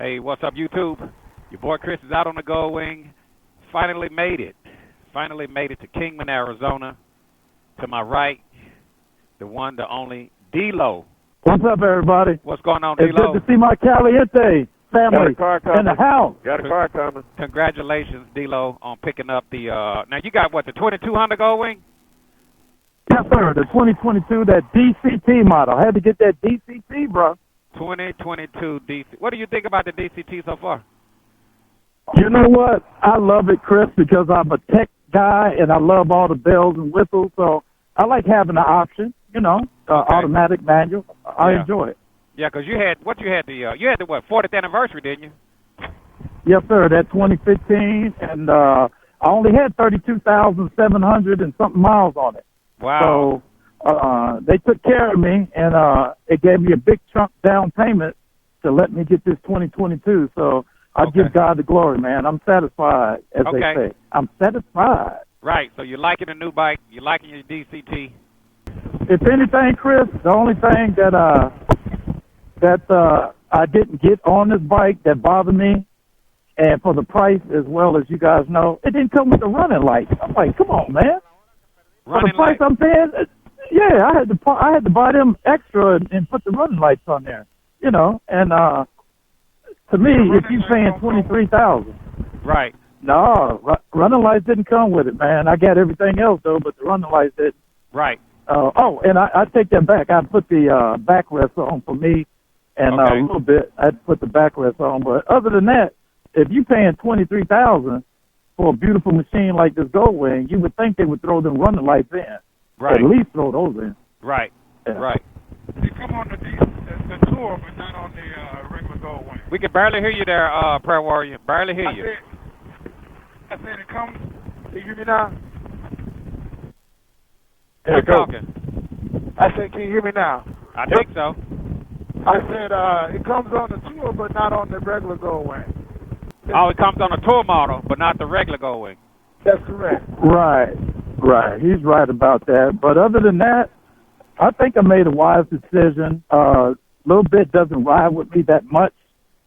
Hey, what's up, YouTube? Your boy Chris is out on the Gold Wing. Finally made it. Finally made it to Kingman, Arizona. To my right, the one, the only, D-Loe. What's up, everybody? What's going on, It's D-Loe? good to see my Caliente family in the house. Got a car coming. Congratulations, D-Loe, on picking up the, now you got what, the 2200 Gold Wing? Yes, sir. The 2022, that DCT model. I had to get that DCT, bro. 2022 DC. What do you think about the DCT so far? You know what? I love it, Chris, because I'm a tech guy and I love all the bells and whistles. So I like having the option, Okay. automatic manual. I enjoy it. Yeah, because you had what, 40th anniversary, didn't you? Yes, sir. That 2015, and I only had 32,700 and something miles on it. Wow. So they took care of me, and it gave me a big chunk down payment to let me get this 2022. So I give God the glory, man. I'm satisfied, as they say. I'm satisfied. Right. So you're liking the new bike. You're liking your DCT. If anything, Chris, the only thing that I didn't get on this bike that bothered me, and for the price as well as you guys know, it didn't come with the running lights. I'm like, come on, man. For the price I'm paying, yeah, I had to buy them extra and put the running lights on there, And to me, if you're paying $23,000, right? No, running lights didn't come with it, man. I got everything else though, but the running lights didn't. Right. And I take that back. I put the backrest on for me, and a little bit I put the backrest on. But other than that, if you're paying $23,000 for a beautiful machine like this Gold Wing, you would think they would throw them running lights in. Right. At least throw those in. Right. Yeah. Right. They come on the tour, but not on the regular Gold Wing. We can barely hear you there, Prayer Warrior. Barely hear you. I said it comes. Can you hear me now? Keep talking. I said, can you hear me now? I think so. I said it comes on the tour, but not on the regular Gold Wing. Oh, it comes on a tour model, but not the regular Gold Wing. That's correct. Right. He's right about that. But other than that, I think I made a wise decision. Little bit doesn't ride with me that much,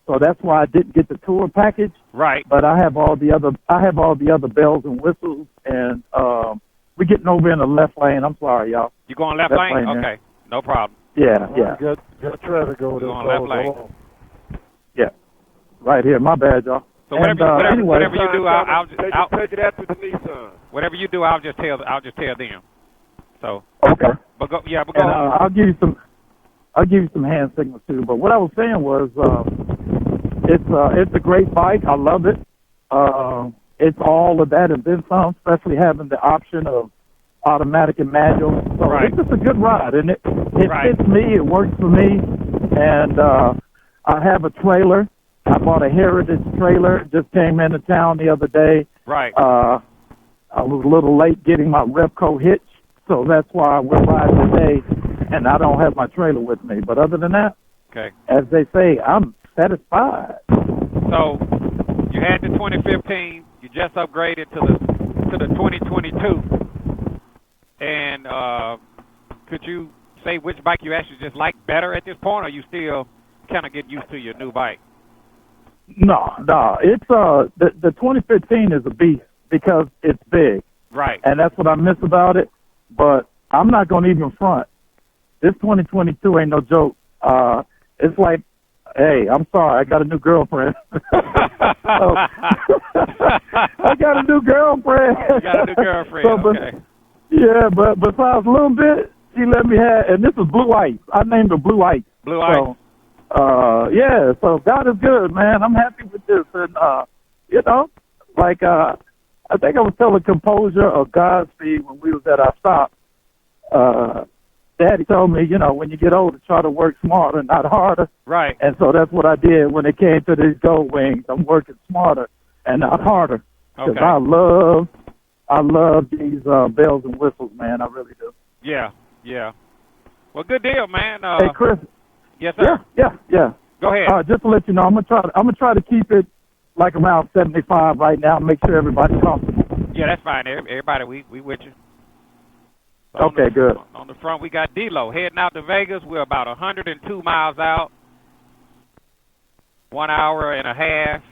so that's why I didn't get the tour package. Right. But I have all the other bells and whistles, and we're getting over in the left lane. I'm sorry, y'all. You going left lane? Okay, no problem. Yeah. Got to try to go there. Going left lane. Yeah. Right here. My bad, y'all. So whatever you do, I'll take it after the Nissan. Whatever you do, I'll just tell them. So. Okay. But go. And, I'll give you some hand signals too. But what I was saying was, it's a great bike. I love it. It's all of that and then some, especially having the option of automatic and manual. So it's just a good ride, and it fits me. It works for me, and I have a trailer. I bought a Heritage trailer. Just came into town the other day. Right. I was a little late getting my Repco hitch, so that's why we're riding today, and I don't have my trailer with me. But other than that, as they say, I'm satisfied. So you had the 2015. You just upgraded to the 2022. And could you say which bike you actually just like better at this point, or you still kind of get used to your new bike? No. It's the 2015 is a beast because it's big. Right. And that's what I miss about it. But I'm not going to even front. This 2022 ain't no joke. It's like, hey, I'm sorry, I got a new girlfriend. I got a new girlfriend. You got a new girlfriend, Yeah, but besides a little bit, she let me have, and this is Blue Ice. I named her Blue Ice. Blue Ice. So, so God is good, man. I'm happy with this. And, I think I was telling Composure or Godspeed when we was at our stop. Daddy told me, when you get older, try to work smarter, not harder. Right. And so that's what I did when it came to these Gold Wings. I'm working smarter and not harder. Because I love these bells and whistles, man. I really do. Yeah. Well, good deal, man. Hey, Chris. Yes, sir. Yeah. Go ahead. Just to let you know, I'm gonna try to keep it like around 75 right now. Make sure everybody's comfortable. Yeah, that's fine. Everybody, we with you. So okay, good. On the front, we got D-Loe heading out to Vegas. We're about 102 miles out. 1 hour and a half,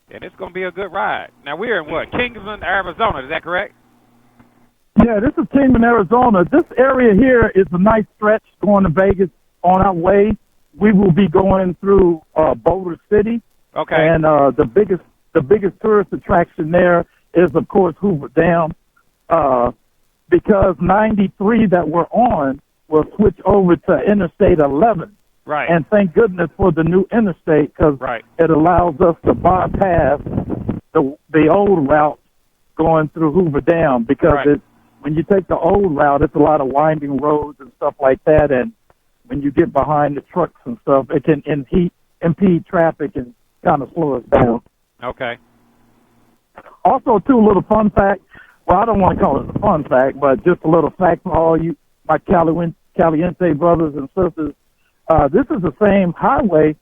and it's going to be a good ride. Now, we're in what? Kingman, Arizona, is that correct? Yeah, this is Kingman, Arizona. This area here is a nice stretch going to Vegas on our way. We will be going through Boulder City. Okay. And the biggest tourist attraction there is, of course, Hoover Dam. Because 93 that we're on will switch over to Interstate 11. Right. And thank goodness for the new interstate, because it allows us to bypass the old route going through Hoover Dam, because when you take the old route, it's a lot of winding roads and stuff like that, and when you get behind the trucks and stuff, it can impede traffic and kind of slow us down. Okay. Also, too, a little fun fact. Well, I don't want to call it a fun fact, but just a little fact for all you, my Caliente brothers and sisters. This is the same highway,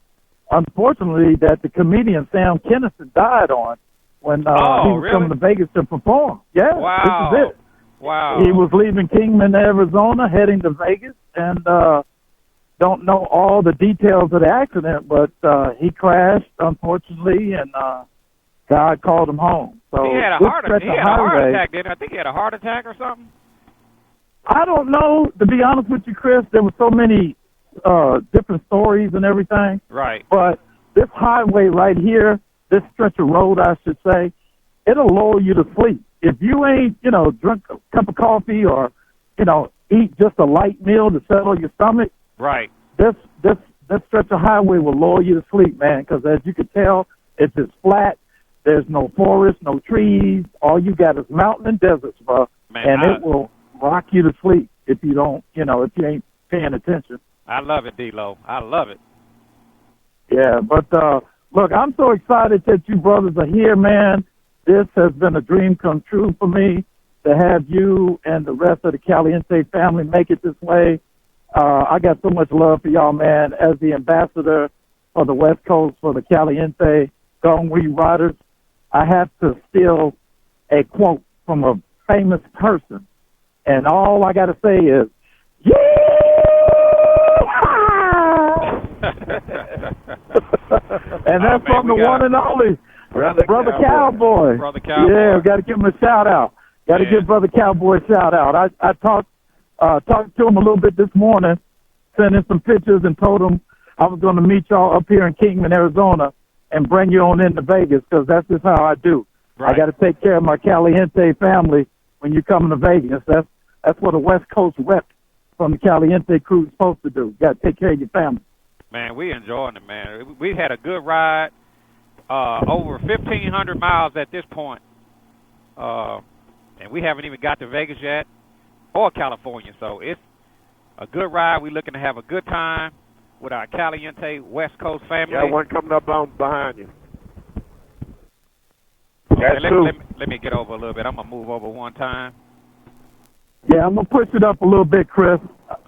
unfortunately, that the comedian Sam Kinison died on when he was coming to Vegas to perform. Yeah, wow. This is it. Wow. He was leaving Kingman, Arizona, heading to Vegas, and don't know all the details of the accident, but he crashed, unfortunately, and God called him home. So he had a heart attack, didn't he? I think he had a heart attack or something. I don't know. To be honest with you, Chris, there were so many different stories and everything. Right. But this highway right here, this stretch of road, I should say, it'll lull you to sleep. If you ain't, drink a cup of coffee or, eat just a light meal to settle your stomach. Right. This stretch of highway will lull you to sleep, man, because as you can tell, it's just flat. There's no forest, no trees. All you got is mountain and deserts, bro. Man, and it will rock you to sleep if you don't, if you ain't paying attention. I love it, D-Loe. I love it. Yeah, but look, I'm so excited that you brothers are here, man. This has been a dream come true for me to have you and the rest of the Caliente family make it this way. I got so much love for y'all, man. As the ambassador for the West Coast for the Caliente Hwy riders, I have to steal a quote from a famous person. And all I got to say is, yeah! And that's from the one and only Brother Cowboy. Brother Cowboy. Yeah, we got to give him a shout out. Got to give Brother Cowboy a shout out. I talked to him a little bit this morning, sent him some pictures and told him I was going to meet y'all up here in Kingman, Arizona, and bring you on into Vegas, because that's just how I do. Right. I got to take care of my Caliente family when you come to Vegas. That's what a West Coast rep from the Caliente crew is supposed to do. You got to take care of your family. Man, we enjoying it, man. We had a good ride, over 1,500 miles at this point, and we haven't even got to Vegas yet or California. So it's a good ride. We're looking to have a good time with our Caliente West Coast family. Yeah, one coming up behind you. Okay, let me get over a little bit. I'm going to move over one time. Yeah, I'm going to push it up a little bit, Chris.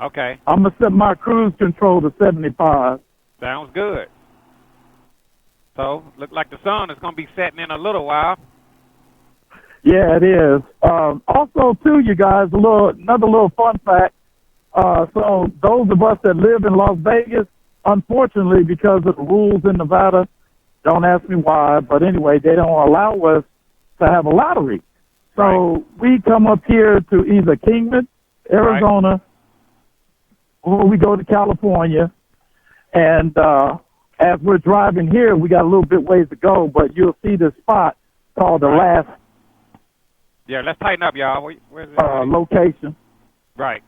Okay. I'm going to set my cruise control to 75. Sounds good. So, look like the sun is going to be setting in a little while. Yeah, it is. Also, too, you guys, another little fun fact. So those of us that live in Las Vegas, unfortunately, because of the rules in Nevada, don't ask me why, but anyway, they don't allow us to have a lottery. So we come up here to either Kingman, Arizona, or we go to California. And as we're driving here, we got a little bit ways to go, but you'll see this spot called the last. Yeah, let's tighten up, y'all. Where's it? Location. Right.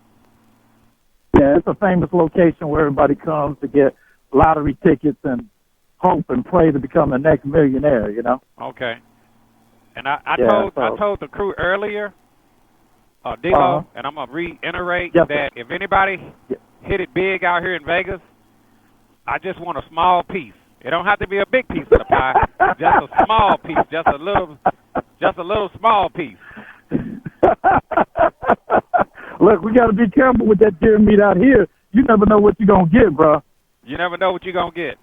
Yeah, it's a famous location where everybody comes to get lottery tickets and hope and pray to become the next millionaire, Okay. And I told the crew earlier, D-Loe, and I'm going to reiterate that if anybody hit it big out here in Vegas, I just want a small piece. It don't have to be a big piece of the pie, just a small piece, just a little small piece. Look, we got to be careful with that deer meat out here. You never know what you're going to get, bro. You never know what you're going to get.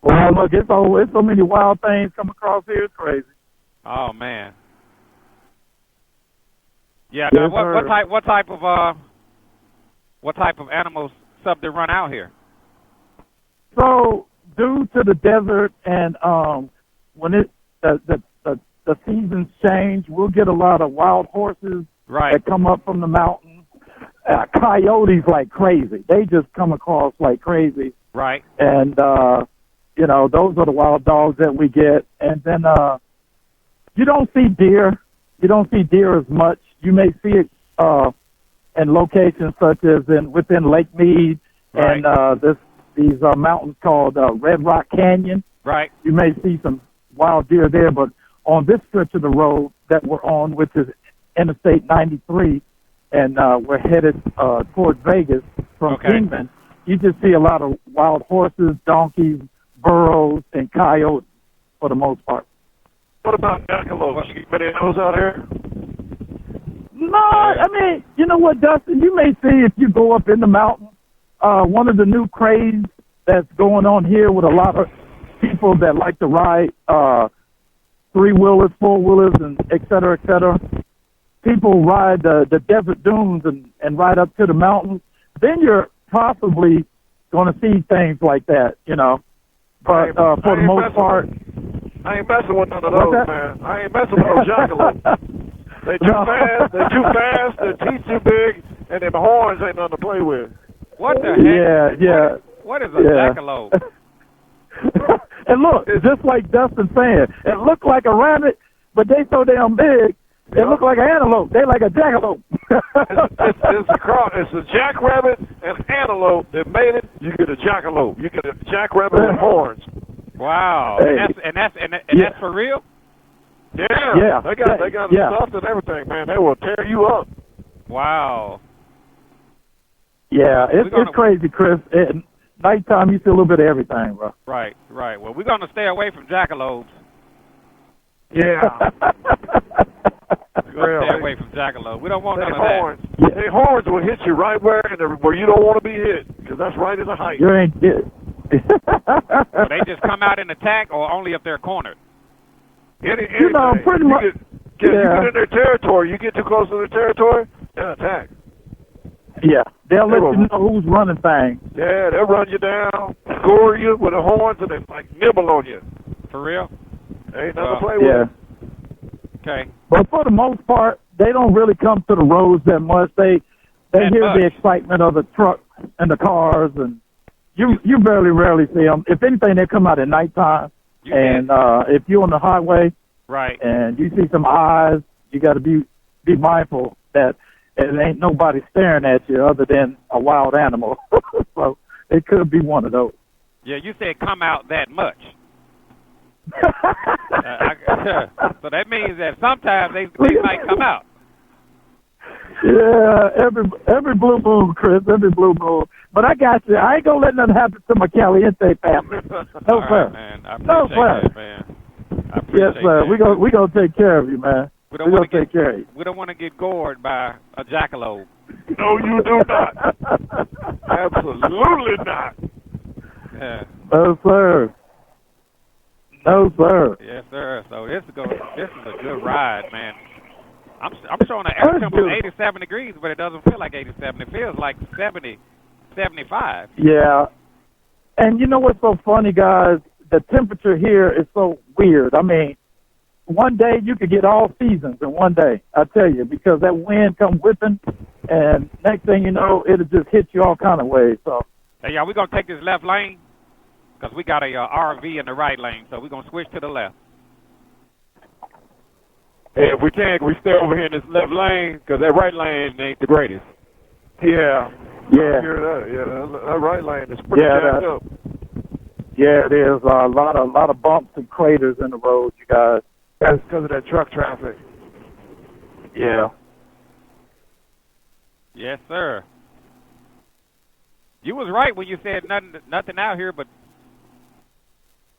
Well, look, it's so many wild things come across here. It's crazy. Oh, man. Yeah, now what type of animals sub to run out here? So due to the desert and when the seasons change, we'll get a lot of wild horses that come up from the mountains. Coyotes like crazy. They just come across like crazy. Right. And, you know, those are the wild dogs that we get. And then you don't see deer. You don't see deer as much. You may see it in locations such as within Lake Mead and these mountains called Red Rock Canyon. Right. You may see some wild deer there, but on this stretch of the road that we're on, which is Interstate 93, and we're headed towards Vegas from Kingman, you just see a lot of wild horses, donkeys, burros, and coyotes for the most part. What about jackalopes? You get many of those out here? No, I mean, you know what, Dustin? You may see if you go up in the mountains, one of the new craze that's going on here with a lot of people that like to ride three-wheelers, four-wheelers, and et cetera, et cetera. People ride the desert dunes and ride up to the mountains. Then you're possibly going to see things like that, you know. But for the most part... I ain't messing with none of those, man. I ain't messing with those jackalopes. They too fast, their teeth too big, and their horns ain't nothing to play with. What the heck? Yeah. What is a jackalope? And look, just like Dustin's saying, it looked like a rabbit, but they so damn big, they look like an antelope. They like a jackalope. It's a jackrabbit and antelope that made it. You get a jackalope. You get a jackrabbit with horns. Wow. Hey. And that's for real? Yeah. They got stuff and everything, man. They will tear you up. Wow. Yeah, it's crazy, Chris. At nighttime, you see a little bit of everything, bro. Right. Well, we're going to stay away from jackalopes. Yeah. We're going to stay away from jackalope. We don't want none of that. Yeah. Their horns will hit you right where you don't want to be hit, because that's right in the height. You ain't it. So they just come out and attack, or only if they're cornered? You know, pretty much. You get in their territory. You get too close to their territory, they'll attack. Yeah, they'll let you know who's running things. Yeah, they'll run you down, score you with the horns, and they like nibble on you. For real? Ain't nothing to play with. Okay. But for the most part, they don't really come to the roads that much. They hear the excitement of the trucks and the cars, and you rarely see them. If anything, they come out at nighttime. If you're on the highway, and you see some eyes, you got to be mindful that it ain't nobody staring at you other than a wild animal. So it could be one of those. Yeah, you said come out that much. So that means that sometimes they might come out. Yeah, every blue moon, Chris, every blue moon. But I got you. I ain't gonna let nothing happen to my Caliente family. No fair. Man. I appreciate that, man. Yes, sir. That. We gonna take care of you, man. We don't take care of you. We don't want to get gored by a jackalope. No, you do not. Absolutely not. Yeah. No, sir. No, sir. Yes, sir. So this is a good ride, man. I'm showing an air temperature of 87 degrees, but it doesn't feel like 87. It feels like 70, 75. Yeah. And you know what's so funny, guys? The temperature here is so weird. I mean, one day you could get all seasons in one day, I tell you, because that wind comes whipping, and next thing you know, it'll just hit you all kind of ways. So, hey, y'all, we're going to take this left lane because we got a RV in the right lane, so we're going to switch to the left. Hey, if we can we stay over here in this left lane, because that right lane ain't the greatest. Yeah. Yeah. That right lane is pretty jacked up. Yeah, there's a lot of bumps and craters in the road, you guys. That's because of that truck traffic. Yeah. Yes, sir. You was right when you said nothing out here but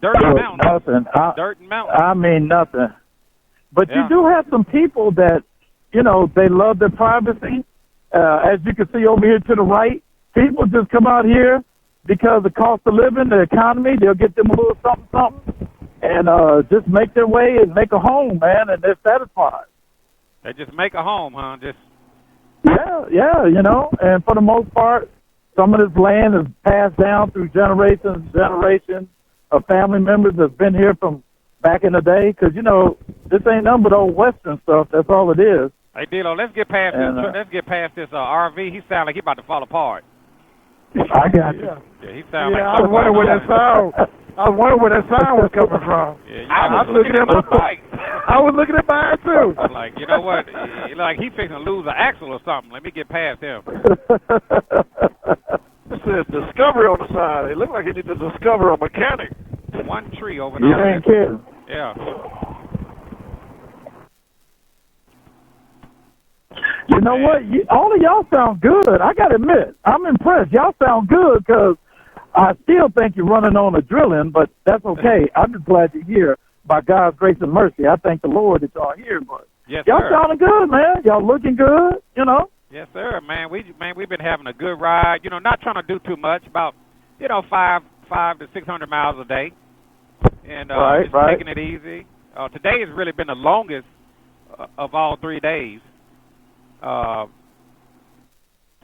dirt and mountains. Nothing. Dirt and mountains. I mean nothing. But you do have some people that, you know, they love their privacy. As you can see over here to the right, people just come out here because of the cost of living, the economy. They'll get them a little something, and just make their way and make a home, man, and they're satisfied. They just make a home, huh? Yeah, you know, and for the most part, some of this land is passed down through generations. of family members that's been here from back in the day. Because, you know, this ain't nothing but old Western stuff. That's all it is. Hey, D-Loe, let's get past this RV. He sound like he about to fall apart. I got you. Yeah, he sound like. I was wondering where that sound. I was wondering where that sound was coming from. Yeah, I was looking at my bike. I was looking at mine too. Like, you know what? Like he fixing to lose an axle or something. Let me get past him. It says Discovery on the side. It looked like he needs to discover a mechanic. One tree over You there. ain't kidding. Yeah. You know what? All of y'all sound good. I got to admit, I'm impressed. Y'all sound good because I still think you're running on a drilling, but that's okay. I'm just glad you're here by God's grace and mercy. I thank the Lord that y'all here, but yes, y'all sir. sounding good, man. Y'all looking good, you know? Yes, sir, man. We've been having a good ride. You know, not trying to do too much, about 5 to 600 miles a day, and just taking it easy. Today has really been the longest of all 3 days. So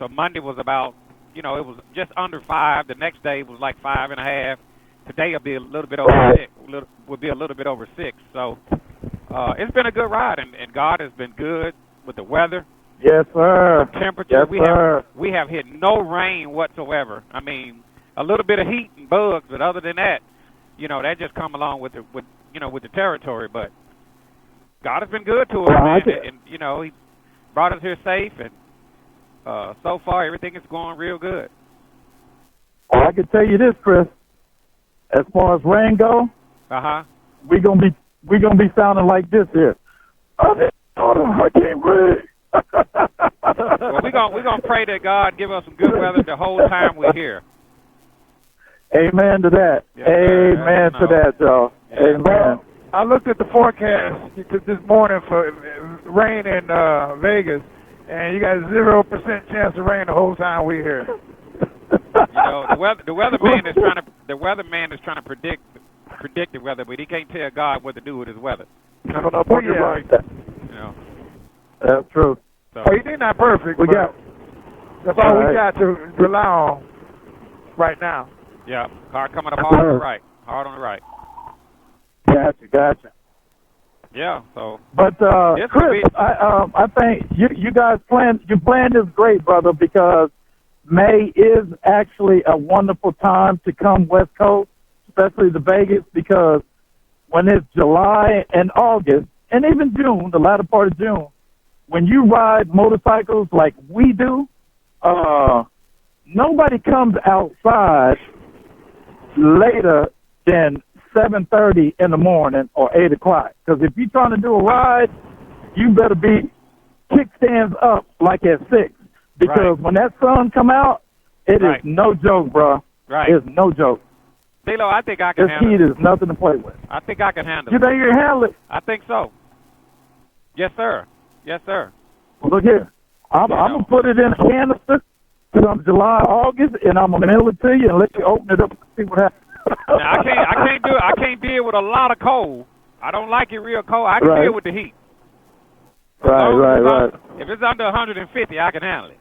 Monday was about, it was just under 5. The next day was like 5.5. Today will be a little bit over 6. Will be a little bit over 6. So it's been a good ride, and God has been good with the weather. Yes, sir. The temperature. Yes, we have hit no rain whatsoever. I mean, a little bit of heat and bugs, but other than that, that just come along with the territory. But God has been good to us, man, and He brought us here safe, and so far everything is going real good. Well, I can tell you this, Chris. As far as rain go, we gonna be sounding like this here. I can't breathe. Well, we're gonna pray that God give us some good weather the whole time we're here. Amen to that. Yes, Amen to that, y'all. Yeah. Amen. I looked at the forecast this morning for rain in Vegas, and you got a 0% chance of rain the whole time we're here. The weatherman is trying to predict the weather, but he can't tell God what to do with his weather. I don't know if you're right. That's true. So, He's not perfect. That's all we got to rely on right now. Yeah, car coming up hard on the right. Hard on the right. Gotcha. Yeah, so. But Chris, I think you guys your plan is great, brother, because May is actually a wonderful time to come West Coast, especially the Vegas, because when it's July and August, and even June, the latter part of June, when you ride motorcycles like we do, nobody comes outside later than 7:30 in the morning or 8 o'clock. Because if you're trying to do a ride, you better be kickstands up like at 6. Because when that sun come out, it is no joke, bro. Right. It's no joke. D-Loe, I think I can handle it. it. This heat is nothing to play with. I think I can handle it. You think you can handle it? I think so. Yes, sir. Yes, sir. Well, look here. I'm going to put it in a canister from July, August, and I'm going to mail it to you and let you open it up and see what happens. Now, I can't do it. I can't deal with a lot of cold. I don't like it real cold. I can deal with the heat. Right. If it's under 150, I can handle it.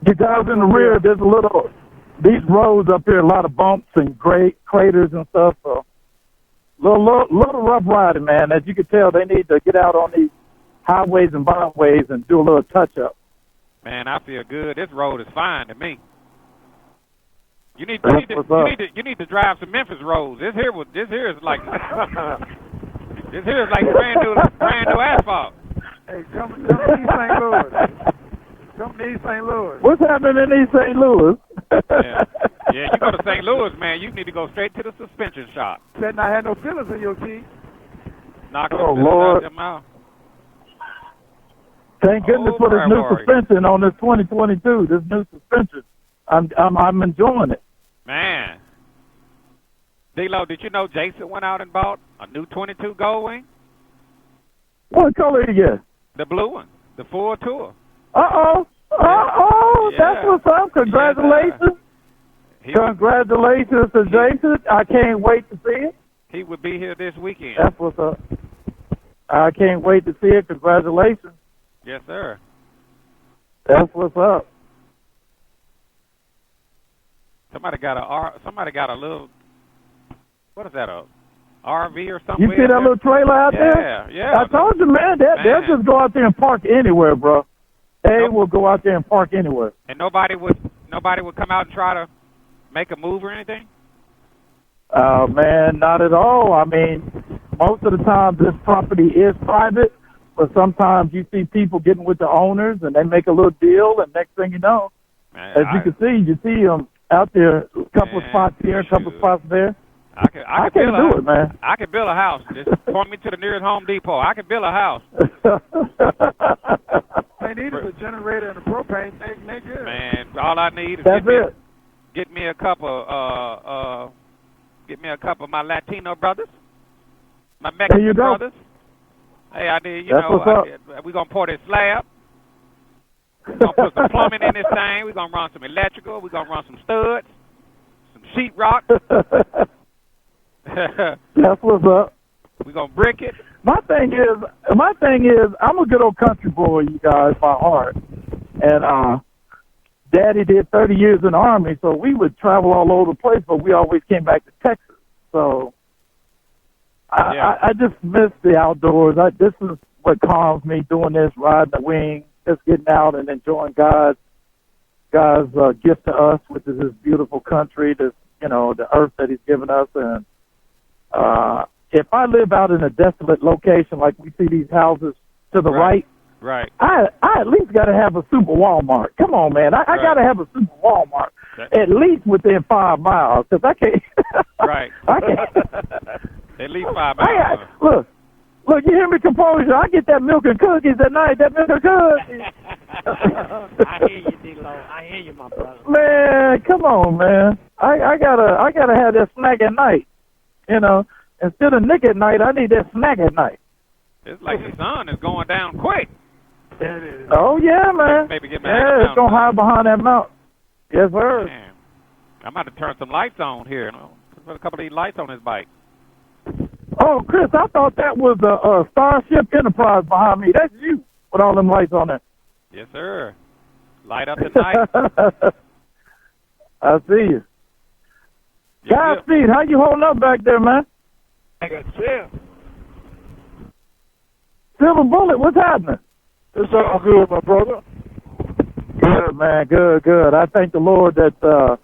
You guys in the rear, there's these roads up here, a lot of bumps and craters and stuff. So, little rough riding, man. As you can tell, they need to get out on these highways and byways and do a little touch up. Man, I feel good. This road is fine to me. You need to drive some Memphis roads. This here is like brand new asphalt. Hey, come to East St. Louis. Come to East St. Louis. What's happening in East St. Louis? Yeah, you go to St. Louis, man, you need to go straight to the suspension shop. Said I had no fillers in your teeth. Knock those fillers out them out. Thank goodness for this new suspension on this 2022. This new suspension, I'm enjoying it. Man, D-Loe, did you know Jason went out and bought a new 22 Goldwing? What color you get? The blue one, the full tour. Yeah. That's what's up. Congratulations. Congratulations to Jason. I can't wait to see it. He will be here this weekend. That's what's up. I can't wait to see it. Congratulations. Yes, sir. That's what's up. Somebody got a little. What is that? A RV or something? You see that little trailer out there? Yeah. I told you, man. They'll just go out there and park anywhere, bro. They will go out there and park anywhere. And nobody would come out and try to make a move or anything? Man, not at all. I mean, most of the time this property is private, but sometimes you see people getting with the owners and they make a little deal, and next thing you know, man, as you can see them out there, a couple of spots here, a couple of spots there. I can do it, man. I can build a house. Just point me to the nearest Home Depot. I can build a house. They need a generator and a propane tank, and they good. Man, all I need is get me a couple of my Latino brothers, my Mexican brothers. Hey, we're going to pour this slab. We're going to put some plumbing in this thing. We're going to run some electrical. We're going to run some studs, some sheetrock. That's what's up. We're going to brick it. My thing is, I'm a good old country boy, you guys, by heart. And Daddy did 30 years in the Army, so we would travel all over the place, but we always came back to Texas. So I just miss the outdoors. This is what calms me, doing this, riding the wing, just getting out and enjoying God's gift to us, which is this beautiful country, this, the earth that he's given us. And if I live out in a desolate location like we see these houses to the right, I at least got to have a super Walmart. Come on, man. I got to have a super Walmart at least within 5 miles, because I can't. Right. I can't. At least 5 miles. Look, you hear me, composure? I get that milk and cookies at night. That milk and cookies. I hear you, D-Loe. I hear you, my brother. Man, come on, man. I gotta have that snack at night. Instead of Nick at night, I need that snack at night. It's like the sun is going down quick. Oh yeah, man. Maybe get it's gonna hide behind that mountain. Yes, sir. Man. I'm about to turn some lights on here. Put a couple of these lights on this bike. Oh, Chris, I thought that was a Starship Enterprise behind me. That's you with all them lights on there. Yes, sir. Light up the night. I see you. Godspeed, how you holding up back there, man? I got Sam. Silver Bullet, what's happening? It's all good, my brother. Good, man. Good. I thank the Lord that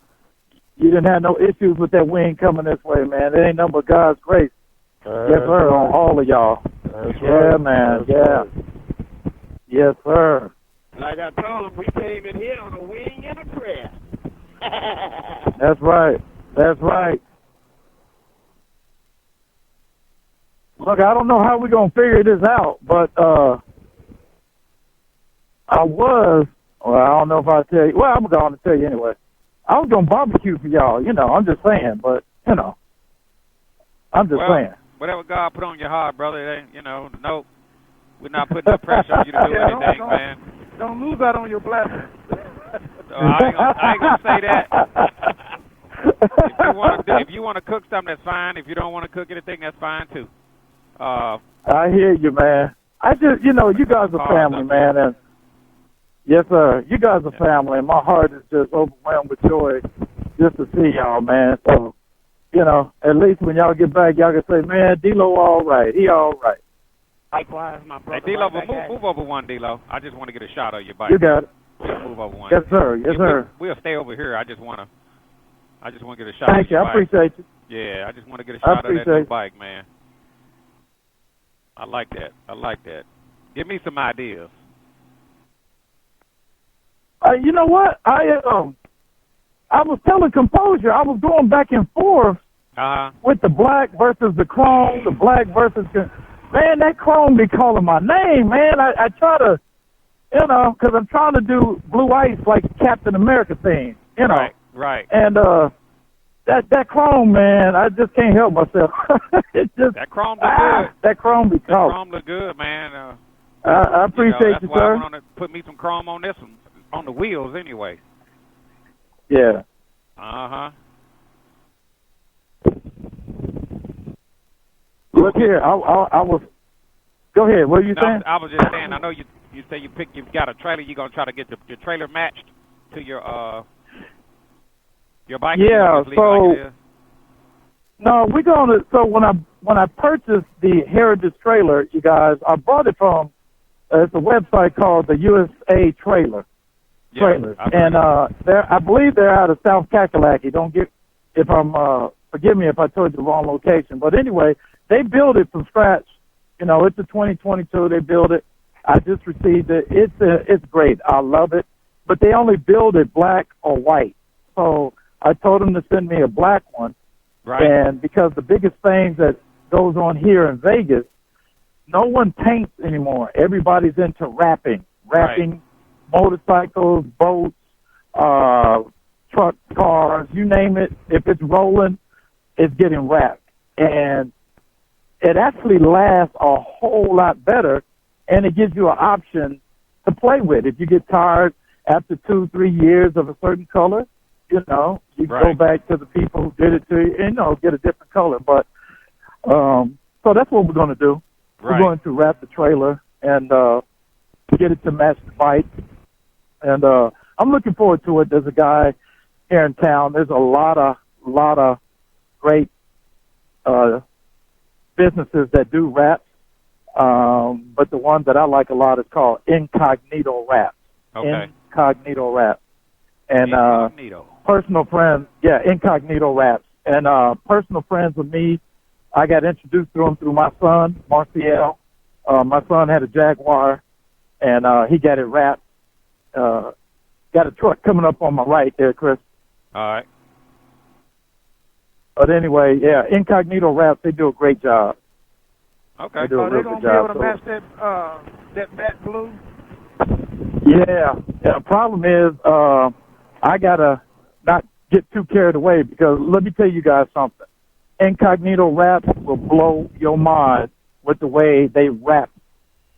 you didn't have no issues with that wing coming this way, man. It ain't nothing but God's grace. Yes, sir, on all of y'all. That's right. Man. That's right. Yes, sir. Like I told him, we came in here on a wing and a prayer. That's right. Look, I don't know how we're going to figure this out, but I don't know if I'll tell you. Well, I'm going to tell you anyway. I was going to barbecue for y'all, I'm just saying, but, I'm just saying. Whatever God put on your heart, brother, it ain't, no, we're not putting no pressure on you to do anything, man. Don't lose that on your blessing. I ain't gonna say that. If you want to cook something, that's fine. If you don't want to cook anything, that's fine too. I hear you, man. I just, you guys are family, man, and yes, sir. You guys are family, and my heart is just overwhelmed with joy just to see y'all, man. So, at least when y'all get back, y'all can say, man, D-Loe all right. He all right. Likewise, my brother. Hey, D-Loe, move over one, D-Loe. I just want to get a shot of your bike. You got it. Move over one. Yes, sir. We'll stay over here. I just want to get a shot Thank of you. your I bike. appreciate you. Yeah, I just want to get a shot of that new bike, man. I like that. Give me some ideas. You know what? I was telling Composure, I was going back and forth with the black versus the chrome, the black versus... Man, that chrome be calling my name, man. I try to, because I'm trying to do blue ice like Captain America thing, Right. And that chrome, man, I just can't help myself. That chrome look good. That chrome be calling. That chrome look good, man. I appreciate that's you, why sir. I want to put me some chrome on this one, on the wheels anyway. Yeah. Look here, I was. Go ahead. What are you saying? I was just saying. I know you say you've got a trailer. You're gonna try to get your trailer matched to your Your bike? Yeah. Just leave So it like it is? no, we're gonna. So when I purchased the Heritage trailer, you guys, I bought it from. It's a website called the USA Trailers, and I believe they're out of South Kakalaki. Don't get if I'm forgive me if I told you the wrong location, but anyway, they build it from scratch. You know, it's a 2022. They build it. I just received it. It's great. I love it, but they only build it black or white. So I told them to send me a black one. Right. And because the biggest thing that goes on here in Vegas, no one paints anymore. Everybody's into wrapping, motorcycles, boats, trucks, cars, you name it. If it's rolling, it's getting wrapped. And it actually lasts a whole lot better, and it gives you an option to play with. If you get tired after 2-3 years of a certain color, you know, you go back to the people who did it to you and, you know, get a different color. But so that's what we're going to do. We're going to wrap the trailer and get it to match the bike. And I'm looking forward to it. There's a guy here in town. There's a lot of great businesses that do wraps. But the one that I like a lot is called Incognito Wraps. Okay. Incognito Wraps. And Incognito. Personal friends, Incognito Wraps. And personal friends with me, I got introduced to them through my son, Marciel. My son had a Jaguar, and he got it wrapped. Got a truck coming up on my right there, Chris. All right. But anyway, Incognito Wraps, they do a great job. Okay. They do a Are they real going good to be able job. to match that matte blue? Yeah. The problem is I got to not get too carried away because let me tell you guys something. Incognito Wraps will blow your mind with the way they wrap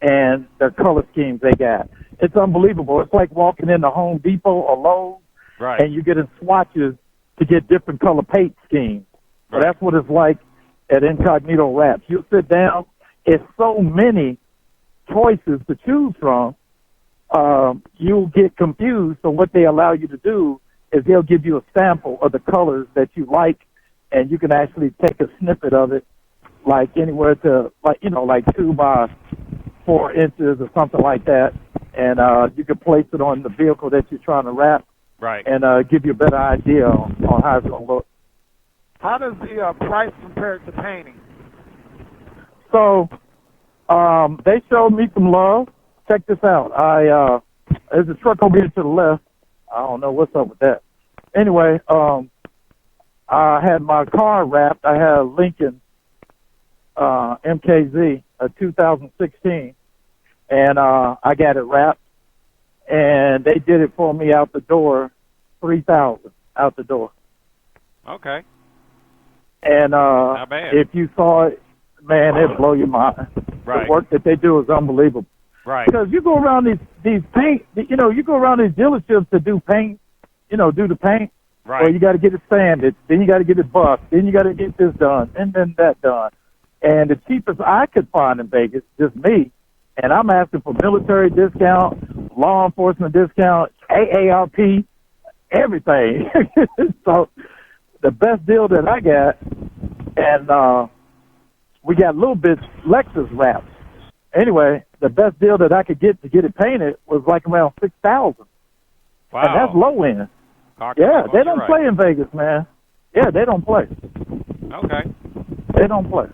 and their color schemes they got. It's unbelievable. It's like walking into Home Depot or Lowe's, and you get in swatches to get different color paint schemes. So that's what it's like at Incognito Wraps. You'll sit down. It's so many choices to choose from. You'll get confused. So what they allow you to do is they'll give you a sample of the colors that you like, and you can actually take a snippet of it, like anywhere to, like 2 by 4 inches or something like that, and you can place it on the vehicle that you're trying to wrap, and give you a better idea on how it's going to look. How does the price compare to painting? So they showed me some love. Check this out. There's a truck over here to the left. I don't know what's up with that. Anyway, I had my car wrapped. I had a Lincoln MKZ, a 2016, and I got it wrapped, and they did it for me out the door, $3,000 out the door. Okay. And not bad. If you saw it, man, it'd blow your mind. The work that they do is unbelievable. Right. Because you go around these paint, you go around these dealerships to do paint, do the paint. Right. Well, you got to get it sanded, then you got to get it buffed, then you got to get this done, and then that done. And the cheapest I could find in Vegas, just me, and I'm asking for military discount, law enforcement discount, AARP, everything. So the best deal that I got, and we got a little bit Lexus wraps. Anyway, the best deal that I could get to get it painted was like around $6,000. Wow. And that's low end. They don't play in Vegas, man. Yeah, they don't play. Okay. They don't play.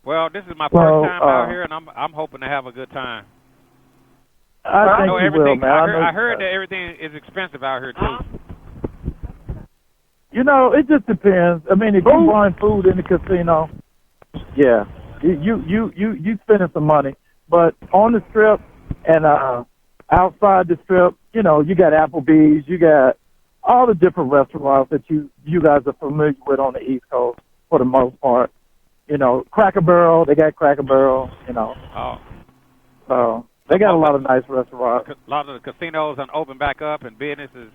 Well, this is my first time out here, and I'm hoping to have a good time. I think you will, man. I heard that everything is expensive out here too. It just depends. I mean, if you buying food in the casino, yeah, you spending some money. But on the strip and outside the strip, you got Applebee's, you got all the different restaurants that you guys are familiar with on the East Coast for the most part. Cracker Barrel, they got Cracker Barrel, Oh. So they got a lot of nice restaurants. A lot of the casinos are open back up, and business is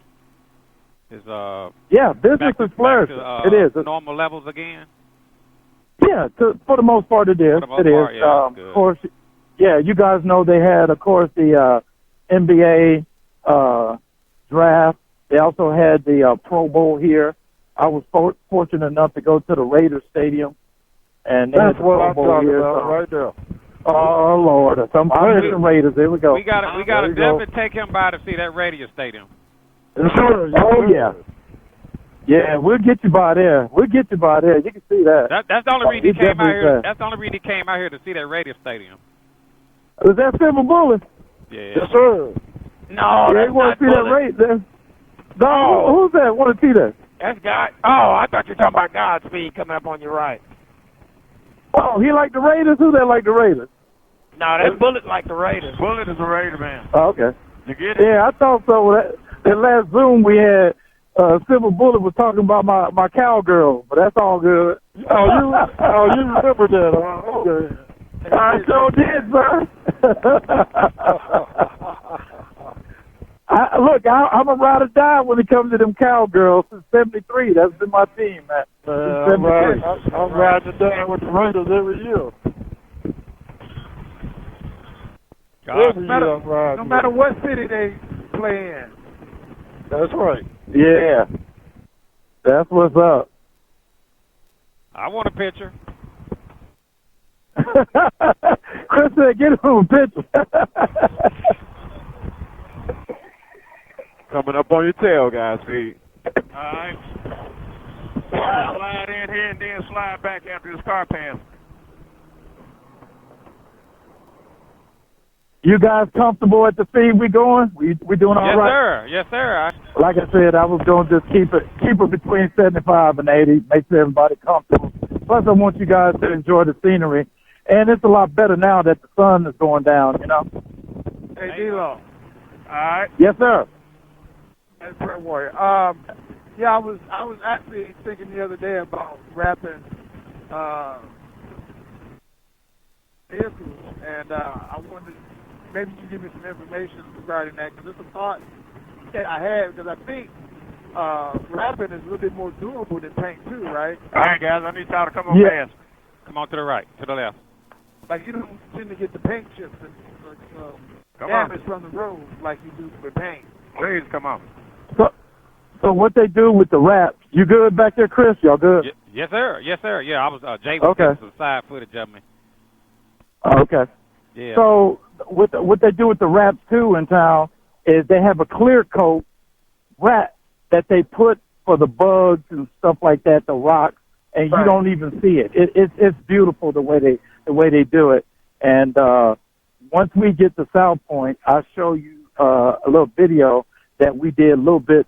business is flourishing. It is normal levels again. Yeah, for the most part it is. It is. Yeah, of course, you guys know they had, of course, the NBA draft They also had the Pro Bowl here. I was fortunate enough to go to the Raiders Stadium, and they That's had the what Pro I'm Bowl talking here. about So, right there. oh Lord, I'm the Raiders. Here we go. We gotta definitely take him by to see that radio stadium. Sure. Oh yeah. Yeah, we'll get you by there. You can see that. That's the only reason he came out here. That's the only reason he came out here to see that radio stadium. Was that Silver Bullet? Yeah. Yes, sir. No, They that's want not to see that Bullet. radio. No, who's that? Want to see that? That's God. Oh, I thought you were talking about Godspeed coming up on your right. Oh, he like the Raiders? Who that like the Raiders? No, that's Bullet like the Raiders. Bullet is a Raider, man. Oh, okay. You get it? Yeah, I thought so. That last Zoom we had, Silver Bullet was talking about my cowgirl, but that's all good. You remember that? Okay. I sure did, sir. I'm a ride or die when it comes to them cowgirls. Since '73, that's been my team, man. I'm riding it down with the Raiders every year. No matter what city they play in. That's right. Yeah. That's what's up. I want a picture. Chris said, get him a picture. Coming up on your tail, guys. Feet. All right. Slide in here and then slide back after this car pass. You guys comfortable at the speed we going? We doing all right? Yes, sir. Like I said, I was going to just keep it between 75 and 80, make sure everybody comfortable. Plus, I want you guys to enjoy the scenery. And it's a lot better now that the sun is going down, you know? Hey, D-Loe. All right. Yes, sir. That's Prayer Warrior. Yeah, I was actually thinking the other day about wrapping vehicles, and I wanted maybe you give me some information regarding that, because it's a thought that I had, because I think wrapping is a little bit more durable than paint too, right? All right, guys, I need y'all to come on fast. Come on to the right, to the left. Like you don't tend to get the paint chips and damage from the road like you do with paint. Please come on. So what they do with the wraps? You good back there, Chris? Y'all good? Yes, sir. Yeah, I was Jay was okay. some side footage of me. Okay. Yeah. So what they do with the wraps too in town is they have a clear coat wrap that they put for the bugs and stuff like that, the rocks, and you don't even see it. It's beautiful the way they do it. And once we get to South Point, I'll show you a little video that we did a little bit.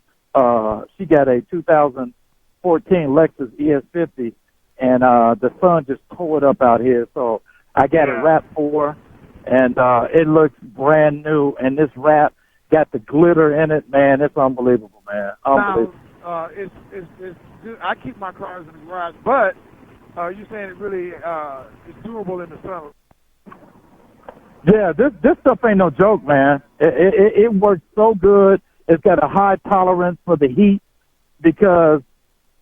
She got a 2014 Lexus ES50, and the sun just tore it up out here. So I got it wrapped for her, and it looks brand new. And this wrap got the glitter in it, man. It's unbelievable, man. Unbelievable. Now, it's good. I keep my cars in the garage, but you're saying it really is durable in the sun. Yeah, this stuff ain't no joke, man. It works so good. It's got a high tolerance for the heat, because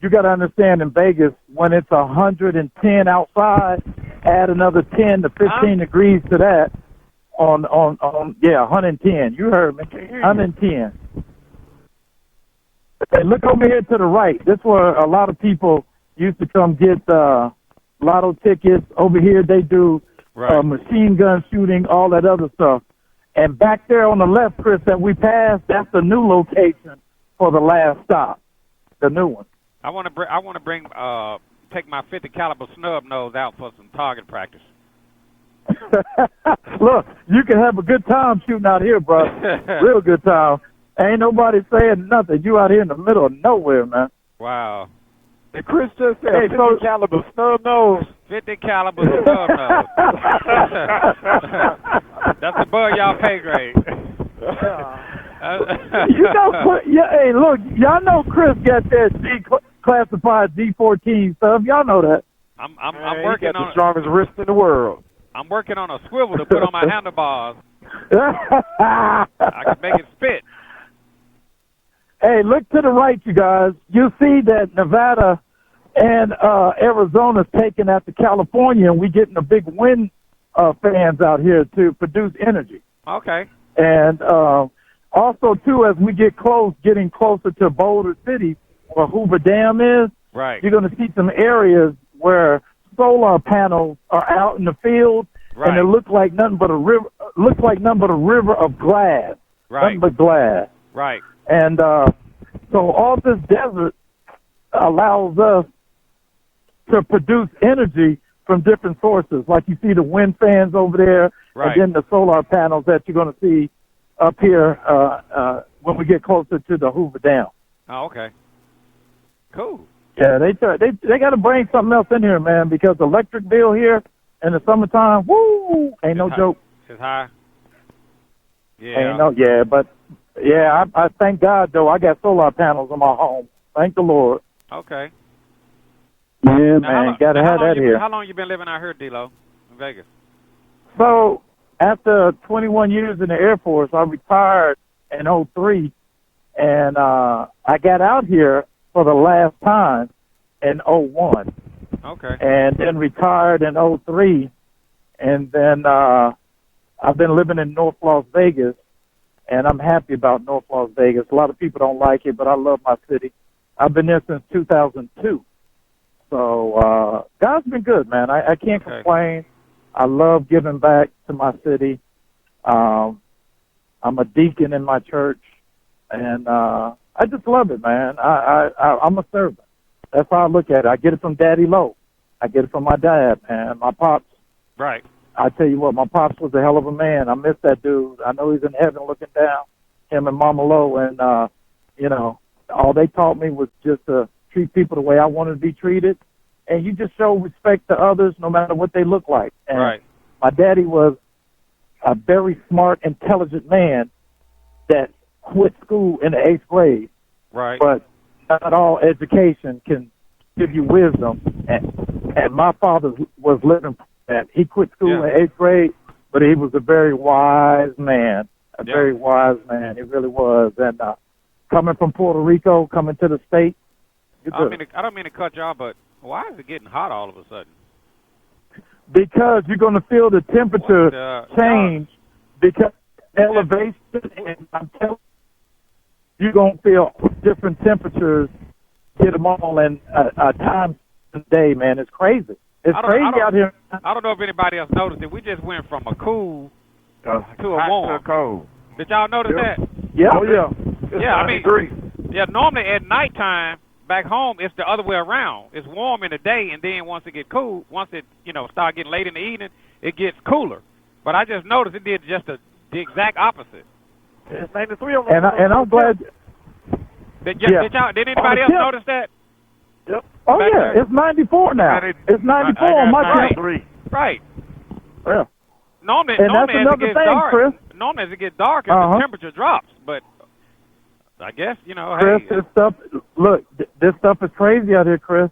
you got to understand in Vegas, when it's 110 outside, add another 10 to 15 degrees to that on 110. You heard me. 110. Hey, look over here to the right. This is where a lot of people used to come get lotto tickets. Over here they do machine gun shooting, all that other stuff. And back there on the left, Chris, that we passed, that's the new location for the last stop, the new one. I want to bring take my 50 caliber snub nose out for some target practice. Look, you can have a good time shooting out here, bro. Real good time. Ain't nobody saying nothing. You out here in the middle of nowhere, man. Wow. And Chris just said 50 caliber snub nose. 50 caliber snub nose. That's above y'all pay grade. Hey, look, y'all know Chris got that classified D14 stuff. Y'all know that. I'm working on the strongest wrist in the world. I'm working on a swivel to put on my handlebars. I can make it spit. Hey, look to the right, you guys. You see that Nevada and Arizona's taking after California, and we getting the big wind fans out here to produce energy. Okay. And Also, too, as we get getting closer to Boulder City, where Hoover Dam is, Right. you're going to see some areas where solar panels are out in the field, Right. and it looks like nothing but a river. Looks like nothing but a river of glass. Right. Nothing but glass. Right. And so all this desert allows us to produce energy from different sources. Like you see the wind fans over there, Right. and then the solar panels that you're going to see up here when we get closer to the Hoover Dam. Oh, okay. Cool. Yeah, they got to bring something else in here, man, because the electric bill here in the summertime, woo, ain't no joke. It's high. Yeah. But I thank God though. I got solar panels on my home. Thank the Lord. Okay. Yeah, man, gotta have that here. How long you been living out here, D-Loe, in Vegas? So after 21 years in the Air Force, I retired in '03, and I got out here for the last time in '01. Okay. And then retired in '03, and then I've been living in North Las Vegas, and I'm happy about North Las Vegas. A lot of people don't like it, but I love my city. I've been there since 2002. So God's been good, man. I can't complain. I love giving back to my city. I'm a deacon in my church, and I just love it, man. I'm a servant. That's how I look at it. I get it from Daddy Lowe. I get it from my dad, man. My pops. Right. I tell you what, my pops was a hell of a man. I miss that dude. I know he's in heaven looking down, him and Mama Lowe. And, all they taught me was just to treat people the way I wanted to be treated. And you just show respect to others no matter what they look like. And right. My daddy was a very smart, intelligent man that quit school in the 8th grade. Right. But not all education can give you wisdom. And my father was living that. He quit school in 8th grade, but he was a very wise man. Very wise man. He really was. And coming from Puerto Rico, coming to the States. I don't mean to cut you off, but why is it getting hot all of a sudden? Because you're going to feel the temperature change because elevation, and I'm telling you, you're going to feel different temperatures, get them all in a time of the day, man. It's crazy. It's crazy out here. I don't know if anybody else noticed it. We just went from a cool to a warm. To a cold. Did y'all notice that? Yeah. Oh, yeah. It's Yeah, 93. normally at nighttime, back home, it's the other way around. It's warm in the day, and then once it get cool, once it start getting late in the evening, it gets cooler. But I just noticed it did just the exact opposite. It's 93 on the And I'm glad. Did anybody else notice that? Yep. Oh Back yeah, there? it's 94 now. It's 94 on my temp. 93. Right. Yeah. Normally And that's as it another gets thing, dark, Chris. normally as it gets darker, the temperature drops. But I guess Chris, hey, this stuff. Look, this stuff is crazy out here, Chris.